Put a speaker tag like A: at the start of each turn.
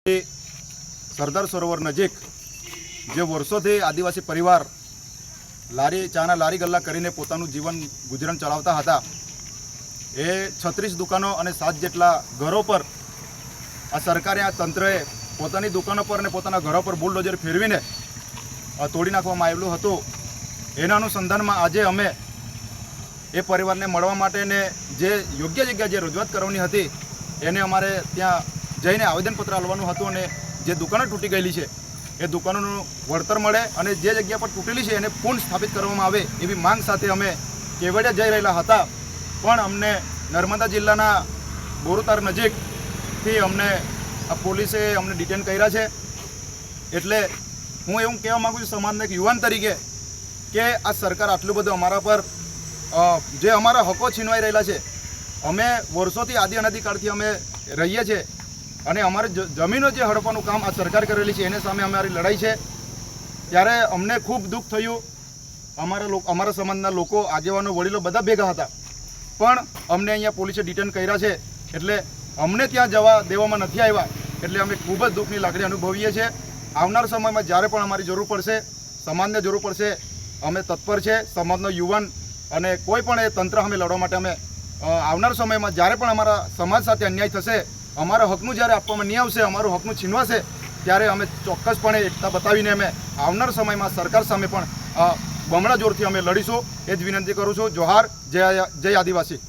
A: સરદાર સરોવર નજીક જે વર્ષોથી આદિવાસી પરિવાર ચાના લારી ગલ્લા કરીને પોતાનું જીવન ગુજરાન ચલાવતા હતા એ 36 દુકાનો અને 7 જેટલા ઘરો પર આ સરકારે આ તંત્રએ પોતાની દુકાનો પર અને પોતાના ઘરો પર બુલડોઝર ફેરવીને તોડી નાખવામાં આવેલું હતું। એના અનુસંધાનમાં આજે અમે એ પરિવારને મળવા માટે ને જે યોગ્ય જગ્યાએ જે રજૂઆત કરવાની હતી એને અમારે ત્યાં જઈને આવેદનપત્ર આપવાનું હતું અને જે દુકાનો તૂટી ગયેલી છે એ દુકાનોનું વળતર મળે અને જે જગ્યા પર તૂટેલી છે એને પુનઃ સ્થાપિત કરવામાં આવે એવી માંગ સાથે અમે કેવડિયા જઈ રહેલા હતા। પણ અમને નર્મદા જિલ્લાના બોરુતાર નજીકથી અમને આ પોલીસે અમને ડિટેન કર્યા છે। એટલે હું એવું કહેવા માગું છું સમાજના એક યુવાન તરીકે કે આ સરકાર આટલું બધું અમારા પર જે અમારા હકો છીનવાઈ રહેલા છે, અમે વર્ષોથી આદિ અનાદિકાળથી અમે રહીએ છીએ અને અમારી જમીનો જે હડપવાનું કામ આ સરકાર કરેલી છે એને સામે અમારી લડાઈ છે। ત્યારે અમને ખૂબ દુઃખ થયું। અમારા સમાજના લોકો, આગેવાનો, વડીલો બધા ભેગા હતા, પણ અમને અહીંયા પોલીસે ડિટેન કર્યા છે। એટલે અમને ત્યાં જવા દેવામાં નથી આવ્યા, એટલે અમે ખૂબ જ દુઃખની લાગણી અનુભવીએ છીએ। આવનાર સમયમાં જ્યારે પણ અમારી જરૂર પડશે, સમાજને જરૂર પડશે, અમે તત્પર છે। સમાજનો યુવાન અને કોઈ પણ એ તંત્ર અમે લડવા માટે અમે આવનાર સમયમાં જ્યારે પણ અમારા સમાજ સાથે અન્યાય થશે, અમારા હકનું જ્યારે આપવામાં નહીં આવશે, અમારું હકનું છીનવાશે, ત્યારે અમે ચોક્કસપણે એકતા બતાવીને અમે આવનાર સમયમાં સરકાર સામે પણ બમણા જોરથી અમે લડીશું। એ જ વિનંતી કરું છું। જોહાર, જય આદિવાસી।